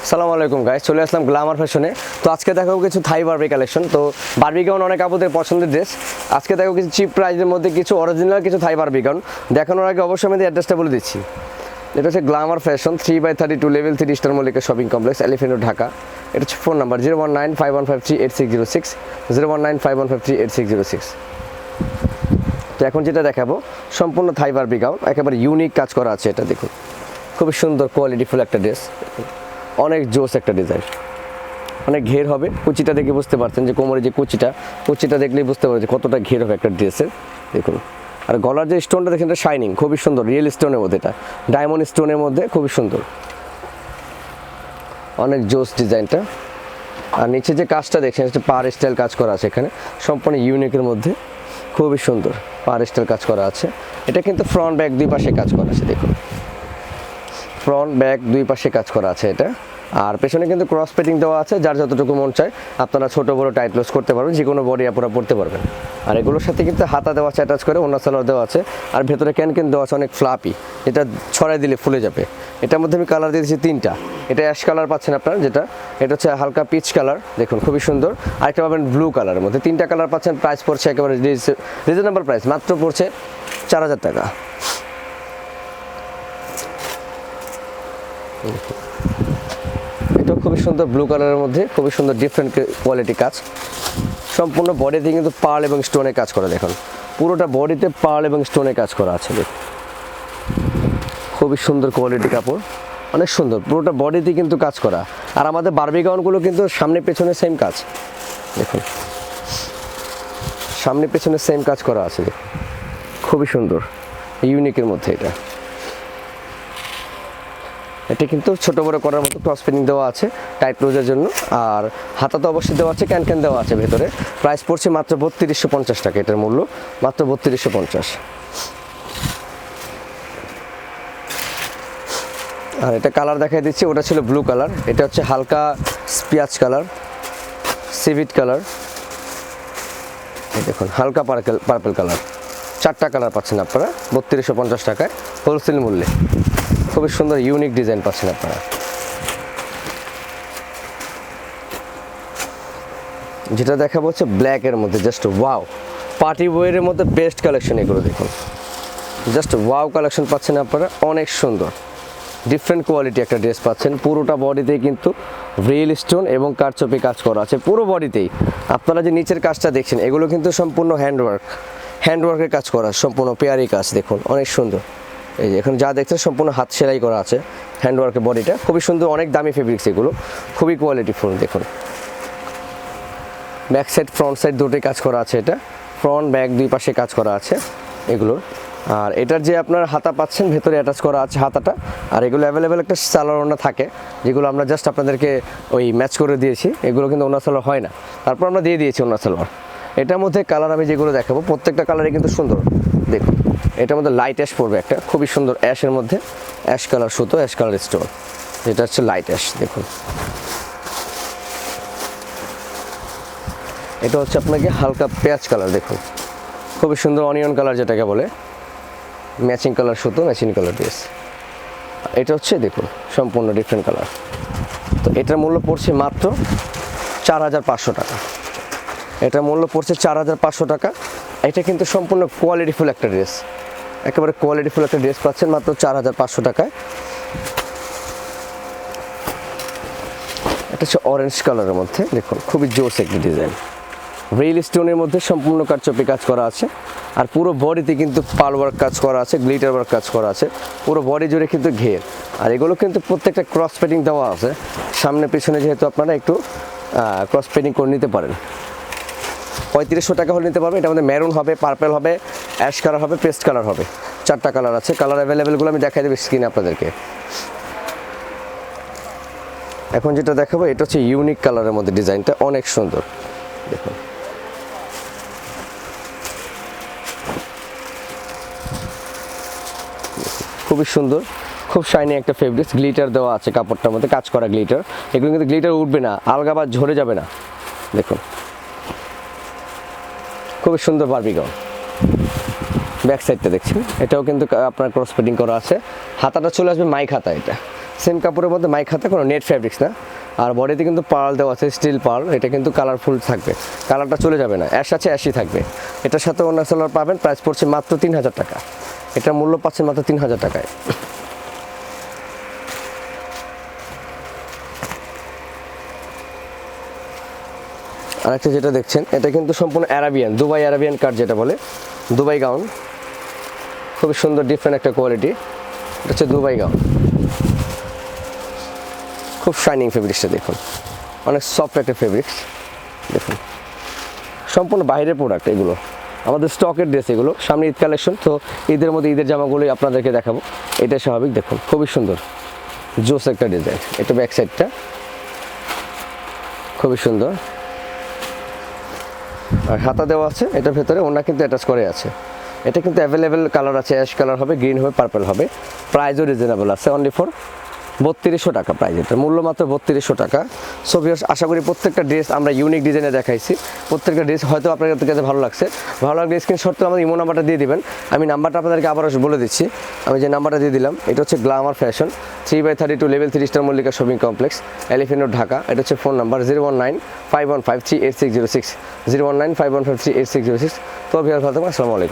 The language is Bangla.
আসসালামু আলাইকুম গাইস, চলে আসলাম গ্ল্যামার ফ্যাশনে। তো আজকে দেখাবো কিছু থাই বারবি কালেকশন। তো বারবি গাউন অনেক আপুদের পছন্দের ড্রেস। আজকে দেখো কিছু চিপ প্রাইসের মধ্যে কিছু অরিজিনাল কিছু থাই বারবি গাউন দেখানোর আগে অবশ্যই আমি অ্যাড্রেসটা বলে দিচ্ছি। এটা হচ্ছে Glamour fashion 3/32 level 3 star Mallika shopping complex, elephant road, Dhaka. এটা হচ্ছে ফোন নাম্বার 01951538606, 01951538606। তো এখন যেটা দেখাবো সম্পূর্ণ থাই বারবি গাউন, একেবারে ইউনিক কাজ করা আছে। এটা দেখুন, খুবই সুন্দর কোয়ালিটিফুল একটা ড্রেস, অনেক জোস একটা ডিজাইন, অনেক ঘের হবে। কুচিটা দেখে বুঝতে পারছেন যে কোমরে যে কুচিটা দেখলেই বুঝতে পারছেন যে কতটা ঘের হবে একটা ড্রেসের। দেখুন, আর গলার যে স্টোনটা দেখেন এটা শাইনিং, খুবই সুন্দর, রিয়েল স্টোনের মধ্যে, এটা ডায়মন্ড স্টোনের মধ্যে, খুবই সুন্দর, অনেক জোস ডিজাইনটা। আর নিচে যে কাজটা দেখছেন এটা পার স্টাইল কাজ করা আছে, এখানে সম্পূর্ণ ইউনিকের মধ্যে, খুবই সুন্দর পার স্টাইল কাজ করা আছে। এটা কিন্তু ফ্রন্ট ব্যাক দুই পাশে কাজ করা আছে, দেখুন ফ্রন্ট ব্যাক দুই পাশে কাজ করা আছে এটা। আর পেছনে কিন্তু ক্রস পেটিং দেওয়া আছে, যার যতটুকু মন চায় আপনারা ছোট বড় টাইট লস করতে পারবেন, যে কোনো বডি আপনারা পড়তে পারবেন। আর এগুলোর সাথে কিন্তু হাতা দেওয়া আছে অ্যাটাচ করে, ওন্না সালোয়ার দেওয়া আছে, আর ভেতরে ক্যান দেওয়া আছে অনেক ফ্লাপি, এটা ছড়াই দিলে ফুলে যাবে। এটার মধ্যে আমি কালার দিয়েছি তিনটা। এটা অ্যাশ কালার পাচ্ছেন আপনারা, এটা হচ্ছে হালকা পিচ কালার, দেখুন খুবই সুন্দর। আরেকটা পাবেন ব্লু কালারের মধ্যে, তিনটা কালার পাচ্ছেন। প্রাইস পড়ছে একেবারে রিজনেবল প্রাইস, মাত্র পড়ছে 4000 টাকা। এটাও খুবই সুন্দর ব্লু কালারের মধ্যে, খুবই সুন্দর ডিফারেন্ট কোয়ালিটি কাজ। সম্পূর্ণ বডিতে কিন্তু পার্ল এবং স্টোনে কাজ করা, দেখুন পুরোটা বডিতে পার্ল এবং স্টোনে কাজ করা আছে। দেখুন খুবই সুন্দর কোয়ালিটি কাপড়, অনেক সুন্দর, পুরোটা বডিতে কিন্তু কাজ করা। আর আমাদের বারবি গাউনগুলো কিন্তু সামনে পেছনে সেম কাজ, দেখুন সামনে পেছনে সেম কাজ করা আছে, দেখুন খুবই সুন্দর ইউনিকের মধ্যে। এটা কিন্তু ছোট বড় করার মতো ক্রস পেটিং দেওয়া আছে টাইট ক্লোজের জন্য। আর হাতা তো অবশ্যই দেওয়া আছে, ক্যান দেওয়া আছে ভেতরে। প্রাইস পড়ছে মাত্র 3250 টাকা, এটার মূল্য মাত্র 3250। আর এটা কালার দেখাই দিচ্ছি, ওটা ছিল ব্লু কালার, এটা হচ্ছে হালকা পেঁয়াজ কালার, সিভিট কালার, দেখুন হালকা পার্পেল কালার। চারটা কালার পাচ্ছেন আপনারা 3250 টাকায় হোলসেল মূল্যে। খুবই সুন্দর ইউনিক ডিজাইন পাচ্ছেন আপনারা। যেটা দেখাবো হচ্ছে ব্ল্যাকের মধ্যে, জাস্ট ওয়াও, পার্টি ওয়্যারের মধ্যে বেস্ট কালেকশন এগুলো, দেখুন জাস্ট ওয়াও কালেকশন পাচ্ছেন আপনারা, অনেক সুন্দর ডিফারেন্ট কোয়ালিটি একটা ড্রেস পাচ্ছেন। পুরোটা বডিতেই কিন্তু রিয়েল স্টোন এবং কারচুপি কাজ করা আছে পুরো বডিতেই। আপনারা যে নিচের কাজটা দেখছেন এগুলো কিন্তু সম্পূর্ণ হ্যান্ডওয়ার্কের কাজ করা, সম্পূর্ণ পেয়ারি কাজ, দেখুন অনেক সুন্দর। এই যে এখন যা দেখছেন সম্পূর্ণ হাত সেলাই করা আছে, হ্যান্ডওয়ার্কের বডিটা খুবই সুন্দর, অনেক দামি ফেব্রিক্স এগুলো, খুবই কোয়ালিটিফুল। দেখুন ব্যাক সাইড ফ্রন্ট সাইড দুটোই কাজ করা আছে, এটা ফ্রন্ট ব্যাক দুই পাশে কাজ করা আছে এগুলোর। আর এটার যে আপনার হাতা পাচ্ছেন ভেতরে অ্যাটাচ করা আছে হাতাটা। আর এগুলো অ্যাভেলেবেল একটা সালোয়ার ওড়না থাকে, যেগুলো আমরা জাস্ট আপনাদেরকে ওই ম্যাচ করে দিয়েছি, এগুলো কিন্তু ওড়না সালোয়ার হয় না, তারপর আমরা দিয়ে দিয়েছি ওড়না সালোয়ার। এটার মধ্যে কালার আমি যেগুলো দেখাবো প্রত্যেকটা কালারই কিন্তু সুন্দর। দেখুন এটার মধ্যে লাইট অ্যাশ পড়বে একটা, খুবই সুন্দর অ্যাশের মধ্যে, অ্যাশ কালার সুতো, অ্যাশ কালার স্টোন, যেটা হচ্ছে লাইট অ্যাশ। দেখুন এটা হচ্ছে আপনাকে হালকা পেঁয়াজ কালার, দেখুন খুবই সুন্দর অনিয়ন কালার যেটাকে বলে, ম্যাচিং কালার সুতো, ম্যাচিং কালার ড্রেস। এটা হচ্ছে দেখুন সম্পূর্ণ ডিফারেন্ট কালার। তো এটার মূল্য পড়ছে মাত্র 4500 টাকা, এটার মূল্য পড়ছে 4500 টাকা। এটা কিন্তু সম্পূর্ণ কোয়ালিটিফুল একটা ড্রেস, একেবারে কোয়ালিটিফুল একটা ড্রেস পাচ্ছেন মাত্র 4500 টাকায়। এটা হচ্ছে অরেঞ্জ কালারের মধ্যে, দেখুন খুবই জোস একটি ডিজাইন, রিয়েল স্টোনের মধ্যে সম্পূর্ণ কারচুপি কাজ করা আছে। আর পুরো বডিতে কিন্তু পাল ওয়ার্ক কাজ করা আছে, গ্লিটার ওয়ার্ক কাজ করা আছে, পুরো বডি জুড়ে কিন্তু ঘের। আর এগুলো কিন্তু প্রত্যেকটা ক্রস পেটিং দেওয়া আছে সামনে পিছনে, যেহেতু আপনারা একটু ক্রস পেটিং করে নিতে পারেন। 3500 টাকা হলে নিতে পারবেন। এটার মধ্যে মেরুন হবে, পার্পেল হবে, অ্যাশ কালার হবে, পেস্ট কালার হবে, চারটা কালার আছে। কালার অ্যাভেলেবেলগুলো আমি দেখাই দেবো স্ক্রিনে আপনাদেরকে। এখন যেটা দেখাবো এটা হচ্ছে ইউনিক কালারের মধ্যে, ডিজাইনটা অনেক সুন্দর, দেখুন খুবই সুন্দর, খুব শাইনি একটা ফেব্রিক্স, গ্লিটার দেওয়া আছে কাপড়টার মধ্যে, কাজ করা গ্লিটার। এগুলো কিন্তু গ্লিটার উঠবে না, আলগা বা ঝরে যাবে না। দেখুন খুবই সুন্দর বারবি গাউন। ব্যাক সাইডটা দেখছেন, এটাও কিন্তু আপনার ক্রস পেটিং করা আছে, হাতাটা চলে আসবে মাইক হাতা, এটা সেম কাপড়ের মধ্যে মাইক হাতে, কোনো নেট ফ্যাব্রিক্স না। আর বডিতে কিন্তু পার্ল দেওয়া আছে, স্টিল পার্ল। এটা কিন্তু কালারফুল থাকবে, কালারটা চলে যাবে না, অ্যাশ আছে অ্যাশই থাকবে। এটার সাথে অন্য সালোয়ার পাবেন, প্রাইস পড়ছে মাত্র 3000 টাকা। এটার মূল্য পাচ্ছেন মাত্র 3000 টাকায়। আরেকটা যেটা দেখছেন, এটা কিন্তু সম্পূর্ণ অ্যারাবিয়ান, দুবাই অ্যারাবিয়ান কাট যেটা বলে, দুবাই গাউন। খুবই সুন্দর ডিফারেন্ট একটা কোয়ালিটি। এটা হচ্ছে দুবাই গাউন, খুব শাইনিং ফেব্রিক্সটা দেখুন, অনেক সফট একটা ফেব্রিক্স দেখুন। সম্পূর্ণ বাইরের প্রোডাক্ট এগুলো, আমাদের স্টকের ড্রেস এগুলো। সামনে ঈদ কালেকশন, তো ঈদের মধ্যে ঈদের জামাগুলোই আপনাদেরকে দেখাবো। এটা স্বাভাবিক, দেখুন খুবই সুন্দর জোস একটা ডিজাইন। এটা ব্যাক সাইডটা খুবই সুন্দর, আর হাতা দেওয়া আছে। এটার ভেতরে ওনা কিন্তু অ্যাটাচ করে আছে। এটা কিন্তু অ্যাভেলেবেল কালার আছে, অ্যাশ কালার হবে, গ্রিন হবে, পার্পল হবে। প্রাইসও রিজনেবল আছে, অনলি ফর 3200 টাকা প্রাইস। এটার মূল্য মাত্র 3200 টাকা। সো ভিউয়ার্স, আশা করি প্রত্যেকটা ড্রেস আমরা ইউনিক ডিজাইনে দেখাইছি। প্রত্যেকটা ড্রেস হয়তো আপনাদের কাছে ভালো লাগছে। ভালো লাগলে স্ক্রিনশট করে আমাদের ইমো নাম্বারটা দিয়ে দিবেন। আমি নাম্বারটা আপনাদেরকে আবারও বলে দিচ্ছি। আমি যে নাম্বারটা দিয়ে দিলাম, এটা হচ্ছে Glamour fashion, 3/32 level 3 star Mallika shopping complex, elephant road, Dhaka. এটা হচ্ছে ফোন নাম্বার 01951538606, 01951538606। তো ভিউয়ার্স, ভালো থাকবেন, আসসালামু আলাইকুম।